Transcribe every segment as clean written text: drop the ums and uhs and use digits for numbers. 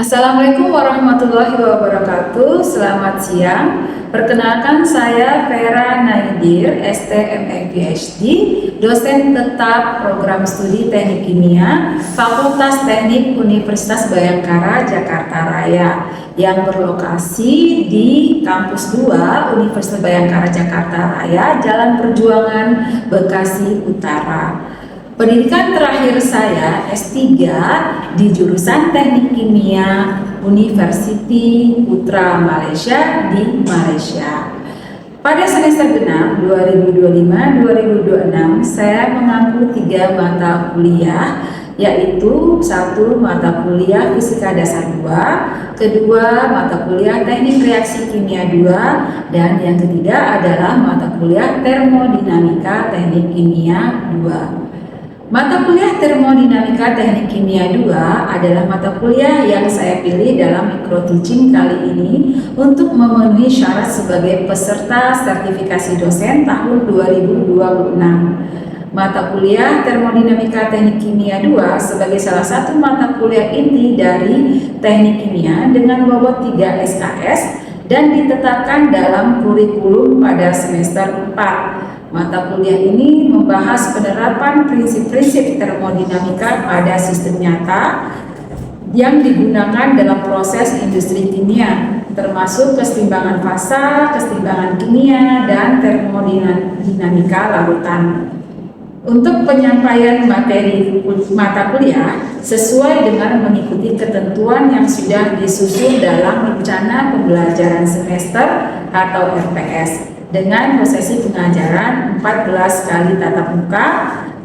Assalamualaikum warahmatullahi wabarakatuh. Selamat siang. Perkenalkan saya Vera Naidir, STME PhD, dosen tetap program studi Teknik Kimia, Fakultas Teknik Universitas Bhayangkara Jakarta Raya yang berlokasi di Kampus 2 Universitas Bhayangkara Jakarta Raya, Jalan Perjuangan, Bekasi Utara. Pendidikan terakhir saya S3 di jurusan Teknik Kimia University Putra Malaysia di Malaysia. Pada semester genap 2025-2026 saya mengambil 3 mata kuliah, yaitu 1 mata kuliah Fisika Dasar 2, kedua mata kuliah Teknik Reaksi Kimia 2, dan yang ketiga adalah mata kuliah Termodinamika Teknik Kimia 2. Mata kuliah Termodinamika Teknik Kimia 2 adalah mata kuliah yang saya pilih dalam micro teaching kali ini untuk memenuhi syarat sebagai peserta sertifikasi dosen tahun 2026. Mata kuliah Termodinamika Teknik Kimia 2 sebagai salah satu mata kuliah inti dari Teknik Kimia dengan bobot 3 SKS dan ditetapkan dalam kurikulum pada semester 4. Mata kuliah ini membahas penerapan prinsip-prinsip termodinamika pada sistem nyata yang digunakan dalam proses industri kimia, termasuk kesetimbangan fasa, kesetimbangan kimia, dan termodinamika larutan. Untuk penyampaian materi mata kuliah sesuai dengan mengikuti ketentuan yang sudah disusun dalam rencana pembelajaran semester atau RPS, dengan prosesi pengajaran 14 kali tatap muka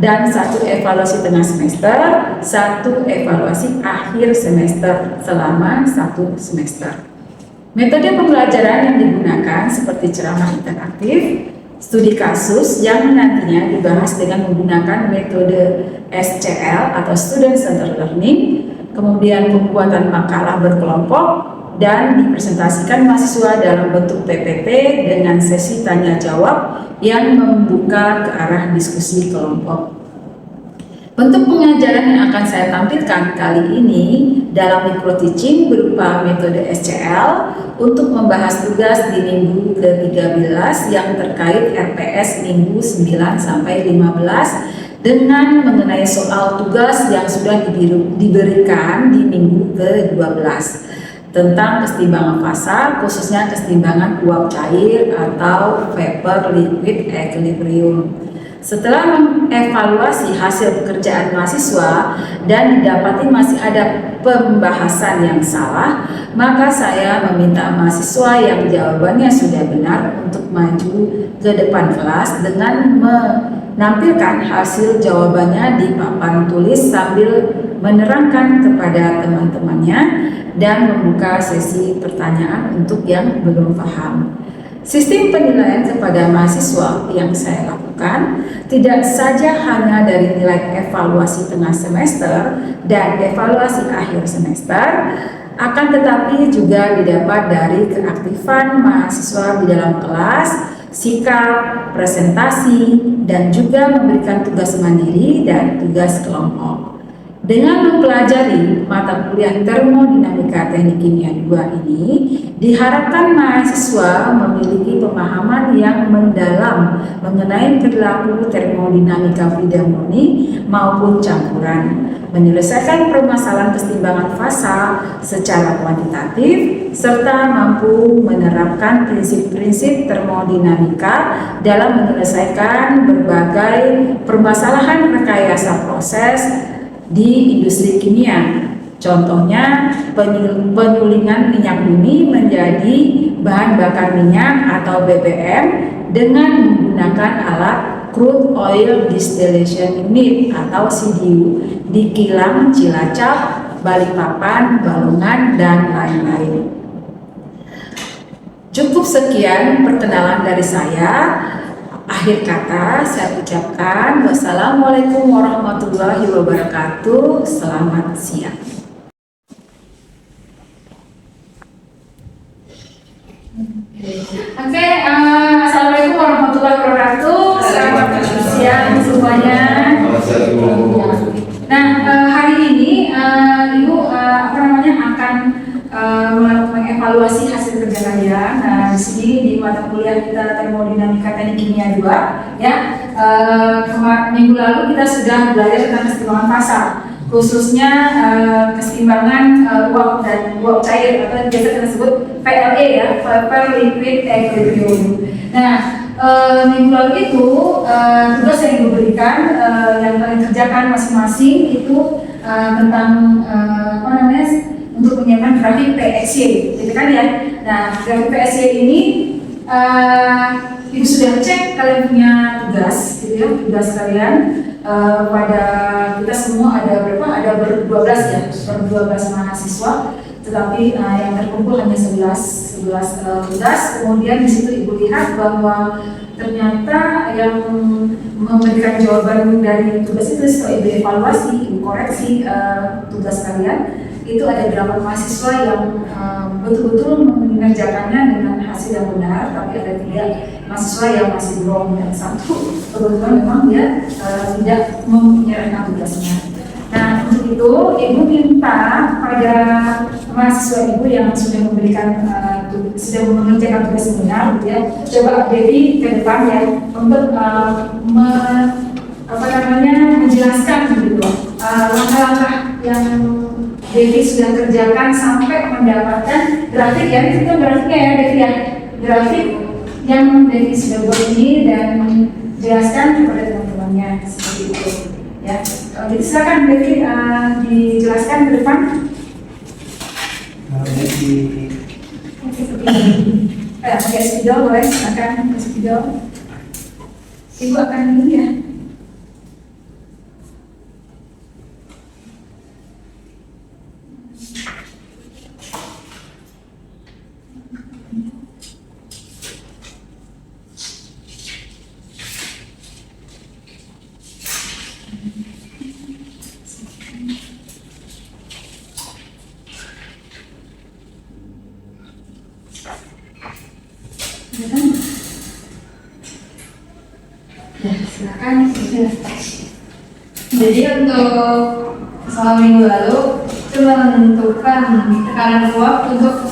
dan 1 evaluasi tengah semester, 1 evaluasi akhir semester selama 1 semester. Metode pembelajaran yang digunakan seperti ceramah interaktif, studi kasus yang nantinya dibahas dengan menggunakan metode SCL atau Student Centered Learning, kemudian pembuatan makalah berkelompok, dan dipresentasikan mahasiswa dalam bentuk PPT dengan sesi tanya jawab yang membuka ke arah diskusi kelompok. Bentuk pengajaran yang akan saya tampilkan kali ini dalam micro teaching berupa metode SCL untuk membahas tugas di minggu ke-13 yang terkait RPS minggu 9 sampai 15 dengan mengenai soal tugas yang sudah diberikan di minggu ke-12 tentang kesetimbangan fasa, khususnya kesetimbangan uap cair atau vapor liquid equilibrium. Setelah mengevaluasi hasil pekerjaan mahasiswa dan didapati masih ada pembahasan yang salah, maka saya meminta mahasiswa yang jawabannya sudah benar untuk maju ke depan kelas dengan menampilkan hasil jawabannya di papan tulis sambil menerangkan kepada teman-temannya dan membuka sesi pertanyaan untuk yang belum paham. Sistem penilaian kepada mahasiswa yang saya lakukan tidak saja hanya dari nilai evaluasi tengah semester dan evaluasi akhir semester, akan tetapi juga didapat dari keaktifan mahasiswa di dalam kelas, sikap, presentasi, dan juga memberikan tugas mandiri dan tugas kelompok. Dengan mempelajari mata kuliah Termodinamika Teknik Kimia 2 ini, diharapkan mahasiswa memiliki pemahaman yang mendalam mengenai perilaku termodinamika fluida murni maupun campuran, menyelesaikan permasalahan kesetimbangan fasa secara kuantitatif, serta mampu menerapkan prinsip-prinsip termodinamika dalam menyelesaikan berbagai permasalahan rekayasa proses di industri kimia. Contohnya penyulingan minyak bumi menjadi bahan bakar minyak atau BBM dengan menggunakan alat Crude Oil Distillation Unit atau CDU di kilang Cilacap, Balikpapan, Balongan, dan lain-lain. Cukup sekian perkenalan dari saya. Akhir kata saya ucapkan wassalamualaikum warahmatullahi wabarakatuh. Selamat siang. Assalamualaikum warahmatullahi wabarakatuh. Selamat siang semuanya. Nah, hari ini Ibu akan mengevaluasi hasil kerja kalian. Nah, di sini di mata kuliah kita termodinamika teknik kimia 2, ya. Minggu lalu kita sudah belajar tentang keseimbangan fasa, khususnya keseimbangan uap dan uap cair atau biasa kita sebut PLE, ya, vapor liquid equilibrium. Nah, minggu lalu itu tugas yang diberikan yang kalian kerjakan masing-masing itu tentang apa namanya, untuk menyiapkan grafik PSY, gitu kan ya. Nah, grafik PSY ini ibu sudah cek kalian punya tugas, gitu ya, tugas kalian pada kita semua ada berapa? Ada 12 ya, 12 mahasiswa, tetapi yang terkumpul hanya 11 tugas. Kemudian di situ ibu lihat bahwa ternyata yang memberikan jawaban dari tugas itu setelah ibu evaluasi, ibu koreksi tugas kalian, itu ada 8 mahasiswa yang betul-betul mengerjakannya dengan hasil yang benar, tapi ada 3 mahasiswa yang masih belum, dan 1 kebetulan memang dia tidak menyerahkan tugasnya. Nah, untuk itu ibu minta pada mahasiswa ibu yang sudah memberikan sudah mengerjakan tugas yang benar, gitu ya, coba Devi ke depan ya untuk menjelaskan gitu langkah-langkah yang Devi sudah kerjakan sampai mendapatkan grafik, ya, itu grafiknya ya Devi ya, grafik yang Devi sudah buat ini, dan jelaskan kepada teman-temannya seperti itu, ya. Jadi silakan Devi dijelaskan ke depan. Pakai spidol boleh, silakan pakai spidol. Ibu akan ini ya. Jadi untuk selama minggu lalu itu menentukan tekanan uap untuk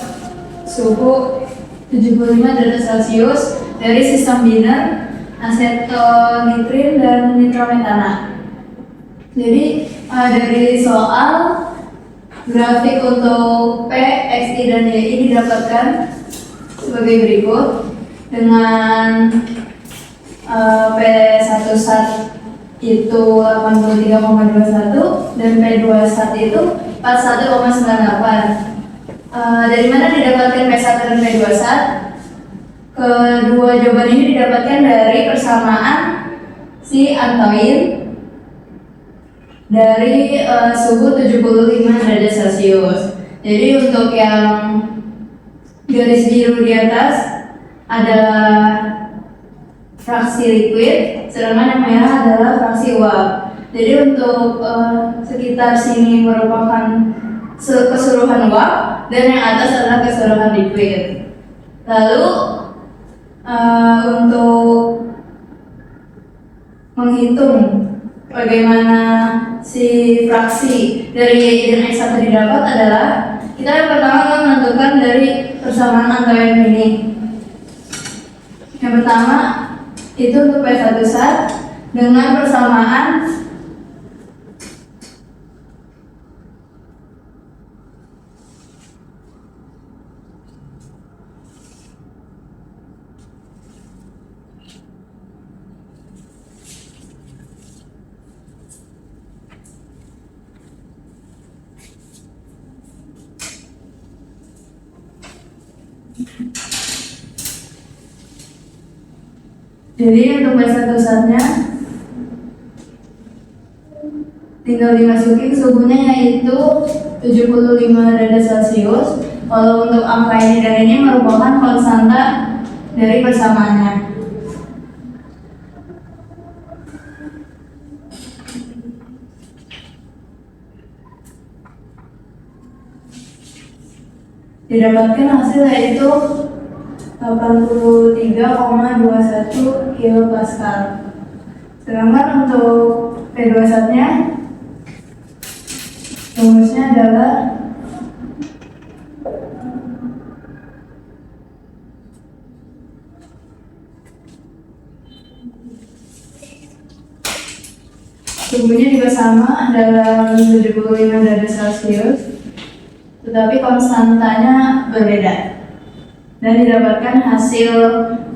suhu 75 derajat Celcius dari sistem Biner, asetonitrin, dan nitrometana. Jadi dari soal grafik untuk P, X, Y, dan Y didapatkan sebagai berikut dengan P1 sat itu 83,21 dan P2 sat itu 41,98. Dari mana didapatkan P1 dan P2 sat? Kedua jawaban ini didapatkan dari persamaan si antoin dari suhu 75 derajat Celcius. Jadi untuk yang garis biru di atas adalah fraksi liquid, sedangkan yang merah adalah fraksi uap. Jadi untuk sekitar sini merupakan keseluruhan uap, dan yang atas adalah keseluruhan liquid. Lalu untuk menghitung bagaimana si fraksi dari Y dan X1 didapat adalah kita yang pertama menentukan dari persamaan antoin ini. Yang pertama itu untuk P1 sat dengan persamaan jadi untuk P1 satnya tinggal dimasukin suhunya yaitu 75 derajat Celcius. Kalau untuk angka ini dan ini merupakan konstanta dari persamaannya. Didapatkan hasil yaitu 83,21 kilopascal. Sedangkan untuk P2 satnya rumusnya adalah suhunya juga sama, adalah 75 derajat Celcius, tetapi konstantanya berbeda. Dan didapatkan hasil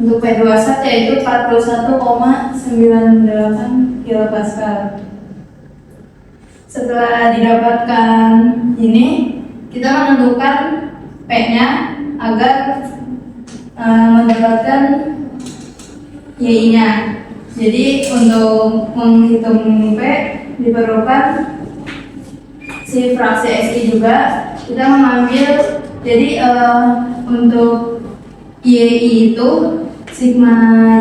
untuk P21 yaitu 41,98 kilopascal. Setelah didapatkan ini, kita menentukan P-nya agar mendapatkan Y-nya. Jadi untuk menghitung P diperlukan si fraksi XI juga. Kita mengambil, jadi untuk YI itu sigma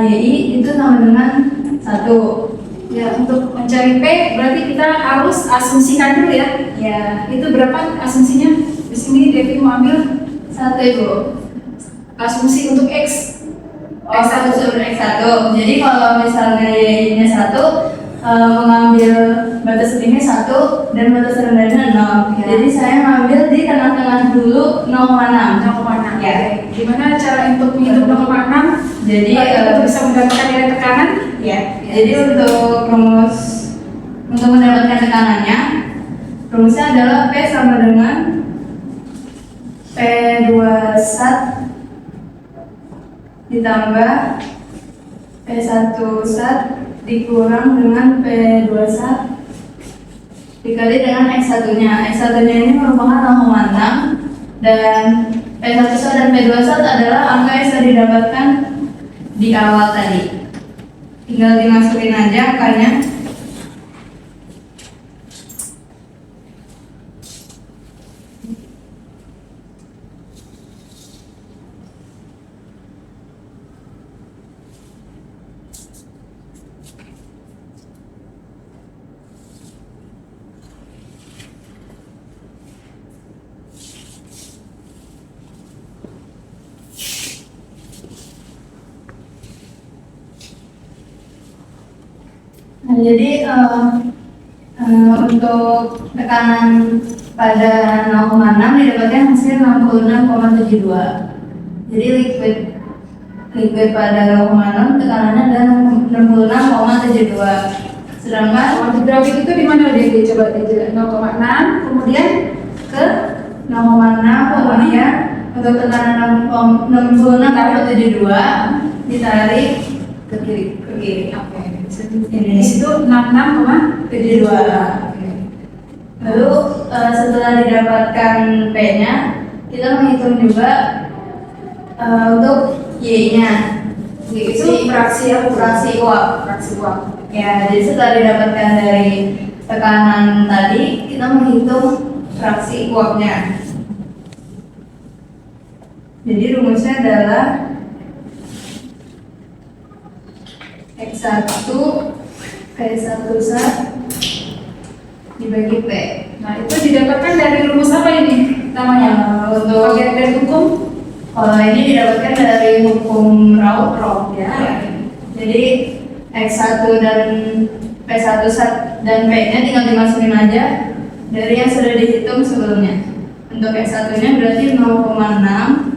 YI itu sama dengan 1. Ya, untuk mencari P berarti kita harus asumsikan dulu ya. Ya, Itu berapa asumsinya? Di sini Devi mau ambil 1 Ibu. asumsi untuk X. X1 sur X1. Jadi kalau misalnya Y-nya 1, mengambil batas tinggi 1 dan batas rendahnya 0. Ya. Jadi saya mengambil di tengah-tengah dulu 0,6. 0,6. Ya. Gimana cara untuk menghitung 0,6? Jadi kita bisa mendapatkan nilai tekanan? ya. Jadi untuk mendapatkan tekanannya, rumusnya adalah P sama dengan P21 ditambah P1 sat dikurang dengan P21 dikali dengan X1-nya. X1-nya ini merupakan 0,6 dan P1 sat dan P2 sat adalah angka yang sudah didapatkan di awal tadi. Tinggal dimasukin aja angkanya. Nah, jadi untuk tekanan pada 0,6 didapatkan hasil 66,72. Jadi liquid pada 0,6 tekanannya adalah 66,72. Sedangkan Di grafik itu di mana Devi? Coba aja 0,6 kemudian ke 0,6 kemudian untuk tekanan 66,72 ditarik ke kiri. ke kiri. Oke. Ini. Di situ 66,72. Oke. Lalu setelah didapatkan P-nya, kita menghitung juga untuk Y-nya. Itu fraksi apa? Fraksi uap. Fraksi uap. Ya, jadi setelah didapatkan dari tekanan tadi, kita menghitung fraksi uapnya. Jadi rumusnya adalah X1 P1 sat dibagi P. Nah, itu didapatkan dari rumus apa ini namanya? Untuk Bagian dari hukum kalau ini didapatkan dari hukum Raoult ya. Jadi X1 dan P1 sat dan P-nya tinggal dimasukin aja dari yang sudah dihitung sebelumnya. Untuk X1-nya berarti 0,6,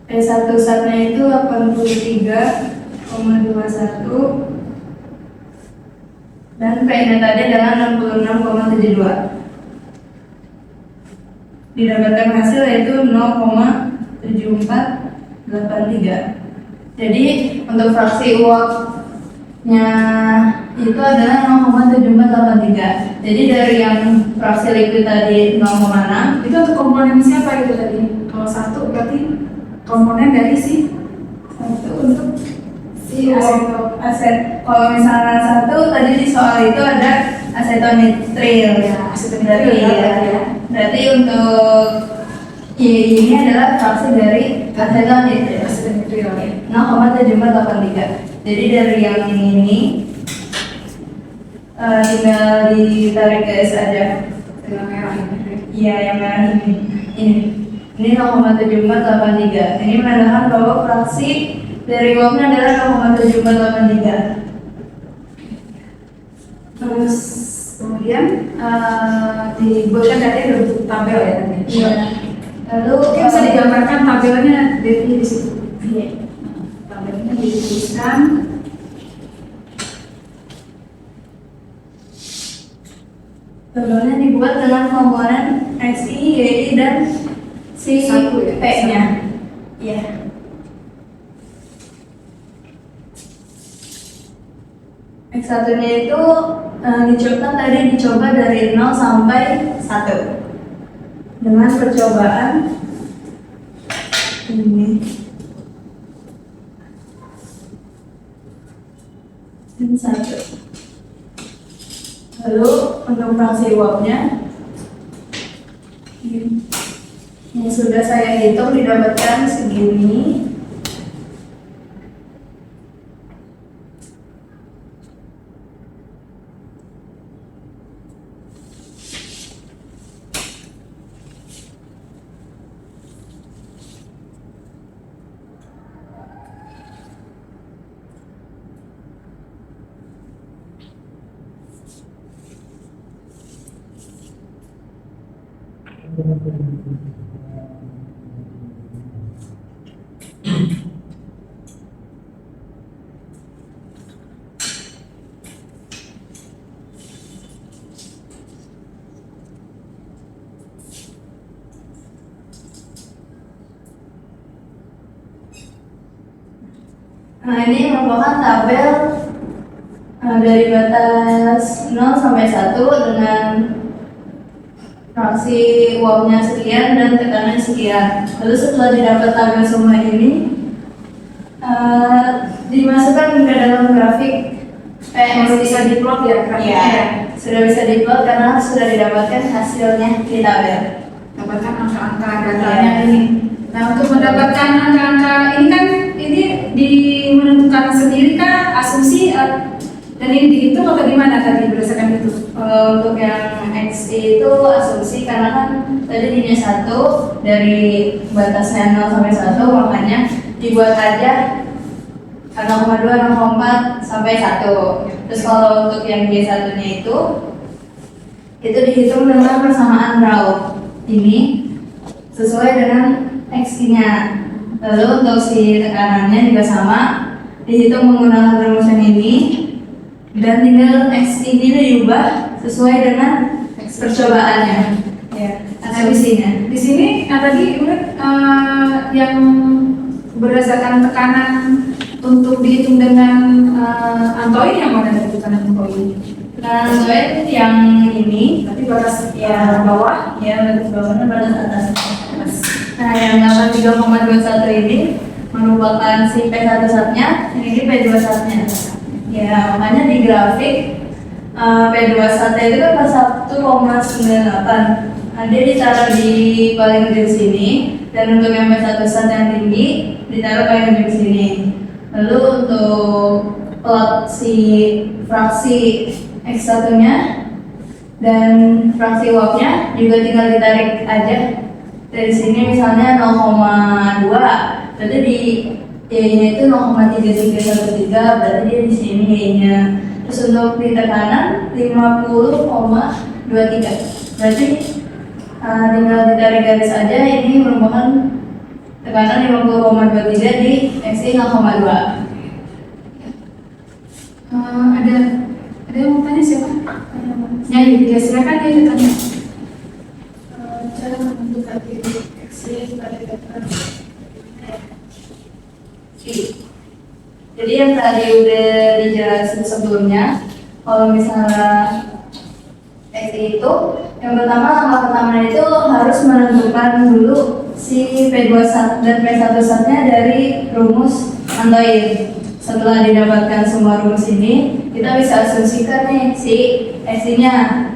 P1 satnya itu 83,21 dan P-nya tadi adalah 66,72. Didapatkan hasil yaitu 0,7483. Jadi untuk fraksi uapnya itu adalah 0,7483. Jadi dari yang fraksi liquid tadi 0,6 Itu untuk komponen siapa itu tadi? Kalau satu berarti komponen dari si untuk si aseto. kalau misalnya satu tadi di soal itu ada asetonitril Ya, asetonitril ya. Berarti untuk Y ini adalah fraksi dari asetonitril. Asetonitril ya. 0,7483. Jadi dari yang ini tinggal ditarik ke S aja. Dengan merah ini. Iya, yang merah ini 0,7483. Ini menandakan bahwa fraksi dari uapnya adalah 0,7483. Terus kemudian dibuatkan tadi bentuk tabel ya tadi. Iya. Lalu Mungkin bisa digambarkan tabelnya Devi di situ. Iya. Tabelnya dituliskan Tabelnya dibuat dengan komponen XI, YI, dan si Satu ya? P-nya. Iya. X1-nya itu dicoba dari 0 sampai 1 dengan percobaan ini dan 1. Lalu untuk fraksi uapnya yang sudah saya hitung didapatkan segini. Nah, ini merupakan tabel dari batas 0 sampai 1 dengan fraksi uapnya sekian dan tekanan sekian. Lalu setelah didapat tabel semua ini dimasukkan ke dalam grafik Sudah bisa diplot ya grafiknya? Iya, sudah bisa diplot karena sudah didapatkan hasilnya di tabel. Dapatkan angka-angka datanya ini. Nah, untuk mendapatkan angka-angka ini kan ini menentukan sendiri kah asumsi dan ini dihitung atau gimana tadi berdasarkan itu? Untuk yang XI itu asumsi karena kan tadi linknya 1 dari batasnya 0 sampai 1, makanya dibuat aja 0,2, 0,4 sampai 1. Terus kalau untuk yang G1 nya itu dihitung dengan persamaan Raoult ini sesuai dengan XI nya. Lalu untuk si tekanannya juga sama, dihitung menggunakan rumus yang ini dan tinggal XI ini diubah sesuai dengan percobaannya. Ya, asumsinya. Di sini tadi yang berdasarkan tekanan untuk dihitung dengan Antoine yang mana dari tekanan Antoine? Nah, soalnya yang ini Berarti batas ya bawah. ya batas bawahnya batas atas. Nah, yang 83,21 ini merupakan si P1 satnya, ini P2 satnya. Ya, makanya di grafik P2 satnya itu kan pas 1,98. Nah, dia ditaruh di paling ujung sini, dan untuk yang P1 sat yang tinggi ditaruh paling ujung sini. Lalu untuk plot si fraksi X1 nya dan fraksi uapnya juga tinggal ditarik aja dari sini, misalnya 0,2 berarti di Y-nya itu 0,3313, berarti dia di sini Y-nya. Terus untuk di tekanan 50,23 berarti tinggal ditarik garis aja, ini merupakan tekanan 50,23 di XI 0,2. Ada yang mau tanya siapa? Nyanyi, ya silakan ya tanya. Cara menentukan titik XY pada tekanan. Jadi yang tadi udah dijelasin sebelumnya, kalau misalnya XI itu, yang pertama langkah pertama itu harus menentukan dulu si P2 sat dan P1 satnya dari rumus Antoine. Setelah didapatkan semua rumus ini, kita bisa asumsikan nih si XI-nya.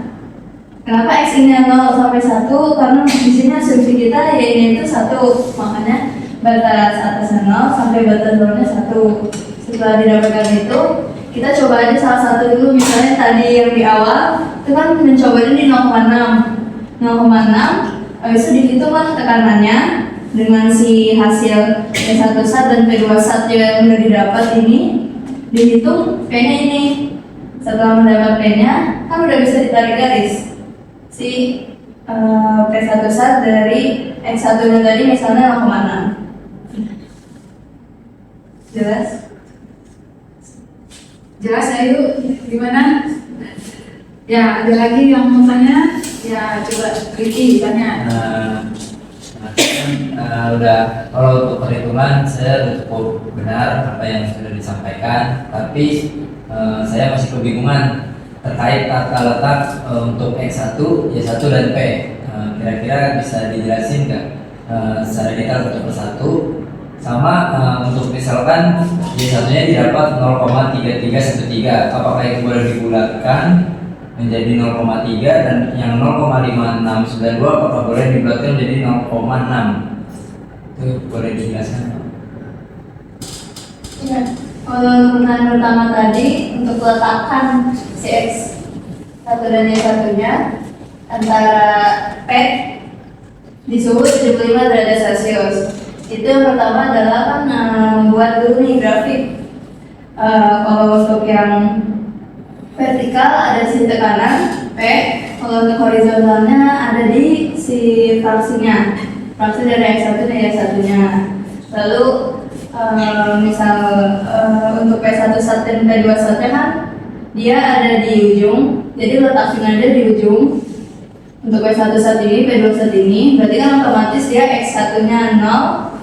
Kenapa XI-nya 0 sampai 1? Karena di sini asumsi kita Y-nya itu 1, makanya batas atasnya 0 sampai batas bawahnya 1. Setelah didapatkan itu, kita coba aja salah satu dulu. Misalnya tadi yang di awal itu kan mencobanya di 0,6, habis itu dihitunglah tekanannya dengan si hasil P1 sat dan P2 sat yang udah didapat ini, dihitung P-nya ini. Setelah mendapat P-nya, kan udah bisa ditarik garis si P1 sat dari X1 nya tadi misalnya 0,6. Jelas? Jelas ya, yuk gimana? Ya, ada lagi yang mau tanya? Ya, coba Ricky tanya. Udah, kalau untuk perhitungan saya udah cukup benar apa yang sudah disampaikan, tapi saya masih kebingungan terkait tata letak untuk X1, Y1 dan P. Kira-kira bisa dijelasin nggak secara detail satu persatu? Sama untuk misalkan Y1-nya didapat 0,3313, apakah itu boleh dibulatkan menjadi 0,3 dan yang 0,5692 apakah boleh dibulatkan menjadi 0,6? Itu boleh dijelaskan? Ya, kalau pertanyaan pertama tadi untuk letakkan si X1 dan Y1-nya antara P di suhu 75 derajat Celcius. Itu yang pertama adalah kan membuat dulu nih grafik. Kalau untuk yang vertikal ada di tekanan P, kalau untuk horizontalnya ada di si fraksinya, fraksi dari X1 dan Y1-nya. Lalu misal untuk P1 sat dan P2 satnya kan dia ada di ujung, jadi letak sengaja di ujung. Untuk P1 sat ini, P2 sat ini, berarti kan otomatis dia X1-nya 0,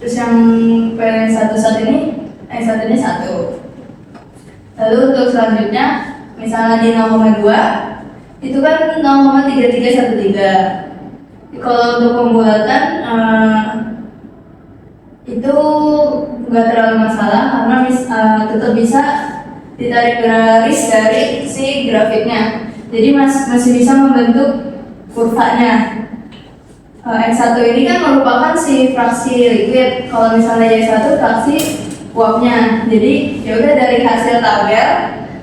terus yang P1 sat ini, X1-nya 1. Lalu untuk selanjutnya, misalnya di 0,2, itu kan 0,3313. Kalau untuk pembulatan itu nggak terlalu masalah karena tetap bisa ditarik garis dari si grafiknya. Jadi masih bisa membentuk kurvanya. X1 ini kan merupakan si fraksi liquid. Kalau misalnya Y1 fraksi uapnya. Jadi ya udah dari hasil tabel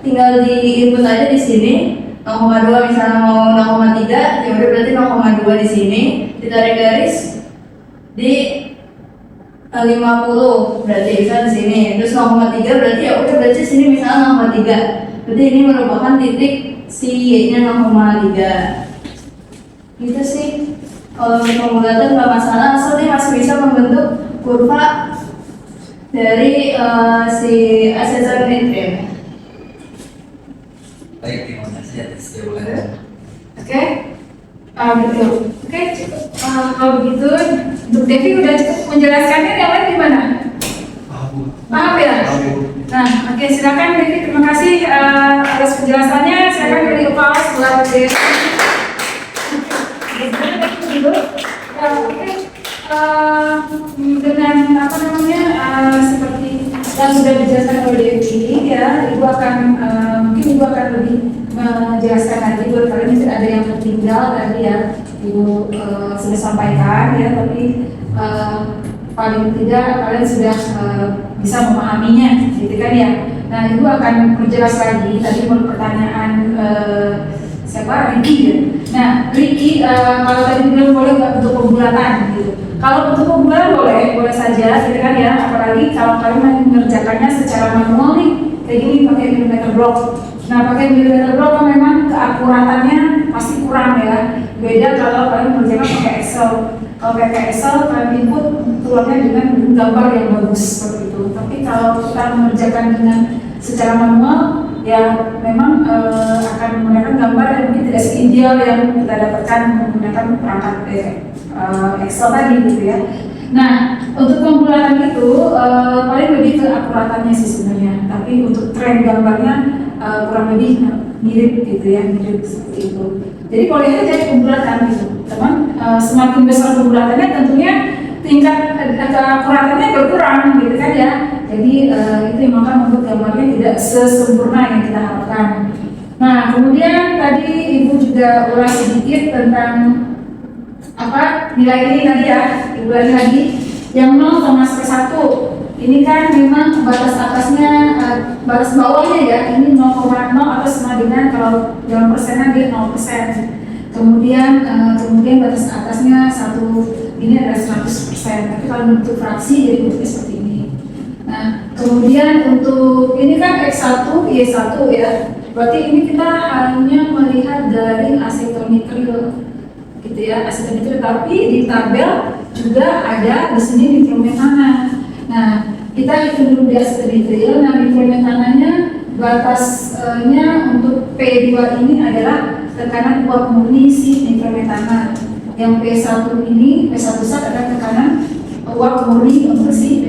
tinggal di input aja di sini 0,2 misalnya mau 0,3 ya udah berarti 0,2 di sini ditarik garis di 50 berarti bisa di sini. Terus 0,3 berarti ya udah berarti sini misalnya 0,3. Berarti ini merupakan titik si Y-nya 0,3. Gitu sih. Kalau pembulatan nggak masalah, asal dia masih bisa membentuk kurva dari si asesor nitrogen. Baik, terima kasih atas jawabannya. Oke, betul. Oke, kalau begitu, untuk Devi udah cukup menjelaskannya. Yang lain gimana? Paham ya? Nah, oke, silakan Devi. Terima kasih atas penjelasannya. Silakan dari Upawas buat Devi. Oke, dengan apa namanya seperti yang sudah dijelaskan oleh Devi, ya, Ibu akan mungkin Ibu akan lebih menjelaskan lagi buat kalian mungkin ada yang tertinggal tadi ya Ibu sudah sampaikan ya, tapi paling tidak kalian sudah bisa memahaminya, gitu kan ya. Nah, Ibu akan perjelas lagi tadi menurut pertanyaan siapa? Ricky ya. Nah, Ricky kalau tadi bilang boleh nggak untuk pembulatan gitu. Kalau untuk pembulatan boleh saja, gitu kan ya. Apalagi kalau kalian mengerjakannya secara manual nih, kayak gini pakai millimeter block. Nah, pakai millimeter block kan memang keakuratannya pasti kurang ya. Beda kalau kalian mengerjakan pakai Excel. Kalau pakai Excel, kalian input keluarnya dengan gambar yang bagus seperti itu. Tapi kalau kita mengerjakan dengan secara manual, ya memang akan menggunakan gambar yang mungkin tidak seideal yang kita dapatkan menggunakan perangkat Excel tadi gitu ya. Nah, untuk pembulatan itu paling lebih ke akuratannya sih sebenarnya, tapi untuk tren gambarnya kurang lebih mirip gitu ya, mirip seperti itu. Jadi boleh aja jadi pembulatan gitu, teman. Semakin besar pembulatannya tentunya tingkat keakuratannya berkurang gitu kan ya. Jadi itu yang akan membuat gambarnya tidak sesempurna yang kita harapkan. Nah, kemudian tadi Ibu juga ulas sedikit tentang apa nilai ini tadi ya, Ibu ulas lagi yang 0,1. Ini kan memang batas atasnya, batas bawahnya ya, ini 0,0 atau sama dengan kalau dalam persenan dia 0%. Kemudian batas atasnya 1, ini adalah 100%. Tapi kalau untuk fraksi jadi bentuknya seperti ini. Nah, kemudian untuk ini kan X1, Y1 ya. Berarti ini kita hanya melihat dari asetonitril gitu ya, asetonitril. Tapi di tabel juga ada di sini nitrometana. Nah, kita hitung dulu di asetonitril. Nah, nitrometananya batasnya untuk P2 ini adalah tekanan uap murni si nitrometana. Yang P1 ini, P1 zat adalah tekanan uap murni untuk si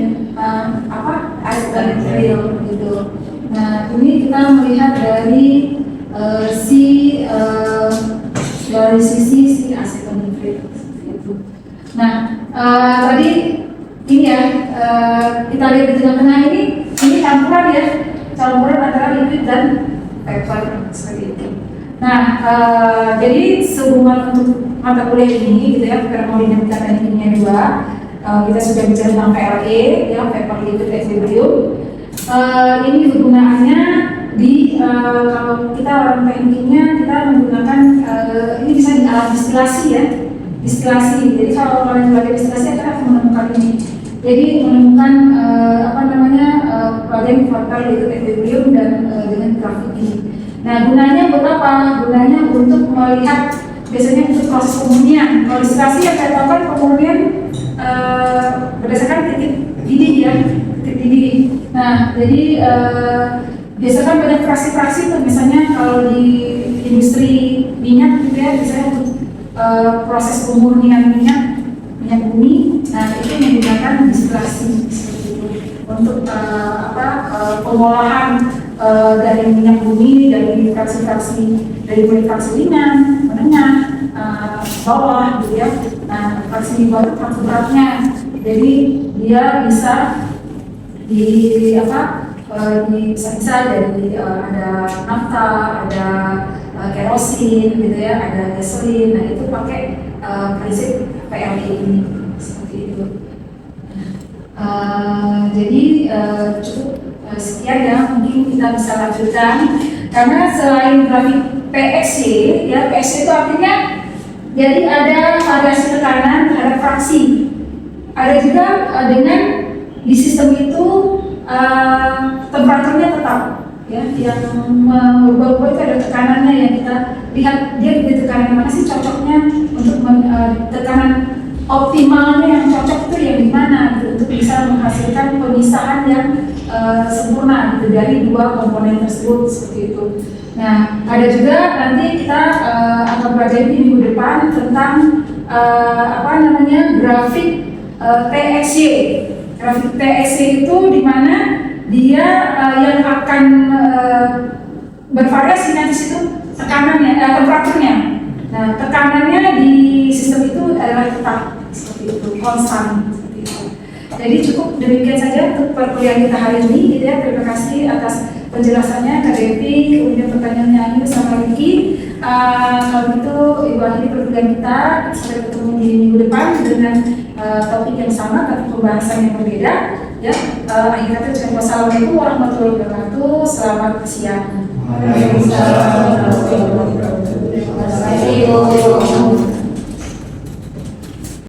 aseton nitril gitu. Nah, ini kita melihat dari dari sisi si aseton nitril gitu. Nah, tadi ini ya, kita lihat di tengah-tengah ini campuran ya, campuran antara liquid dan vapor seperti itu. Nah, jadi sehubungan untuk mata kuliah ini gitu ya, termodinamika teknik kimia 2, kita sudah bicara tentang PLE ya, vapor liquid equilibrium. Ini kegunaannya di kalau kita orang teknik kimia kita menggunakan ini bisa di alat distilasi ya, distilasi. Jadi kalau kalian belajar distilasi akan menemukan ini. Jadi menemukan pelajaran vapor liquid equilibrium dan dengan grafik ini. Nah, gunanya buat apa? Gunanya untuk melihat biasanya untuk proses pemurnian. Kalau distilasi yang saya tahu kan pemurnian berdasarkan titik didih ya, titik didih. Nah, jadi biasanya banyak fraksi-fraksi tuh, misalnya kalau di industri minyak gitu ya, misalnya untuk proses pemurnian minyak bumi, nah itu menggunakan distilasi seperti itu untuk pengolahan dari minyak bumi dari fraksi-fraksi, dari fraksi ringan, menengah, bawah gitu ya. Nah, fraksi bawah itu fraksi beratnya, jadi dia bisa bisa dari ada nafta, ada kerosin gitu ya, ada gasolin. Nah, itu pakai prinsip PLE ini seperti itu. Jadi cukup sekian ya, mungkin kita bisa lanjutkan karena selain grafik PXY ya, PXY itu artinya jadi ada variasi tekanan terhadap fraksi, ada juga dengan di sistem itu temperaturnya tetap ya, yang berubah-ubah itu ada tekanannya yang kita lihat dia di tekanan mana sih cocoknya untuk tekanan optimalnya yang cocok itu yang di mana gitu, untuk bisa menghasilkan pemisahan yang sempurna gitu dari dua komponen tersebut seperti itu. Nah, ada juga nanti kita akan belajar di minggu depan tentang grafik TXY. Grafik TXY itu di mana dia yang akan bervariasi nanti situ tekanannya, temperaturnya. Nah, tekanannya di sistem itu adalah tetap seperti itu, konstan seperti itu. Jadi cukup demikian saja untuk perkuliahan kita hari ini gitu ya. Terima kasih atas penjelasannya Kak Devi, kemudian pertanyaannya Ayu sama Riki. Kalau gitu Ibu akhiri perkuliahan kita, sampai ketemu di minggu depan dengan topik yang sama tapi pembahasan yang berbeda ya. Akhir kata wassalamualaikum warahmatullahi wabarakatuh. Selamat siang. Waalaikumsalam warahmatullahi wabarakatuh. Terima kasih.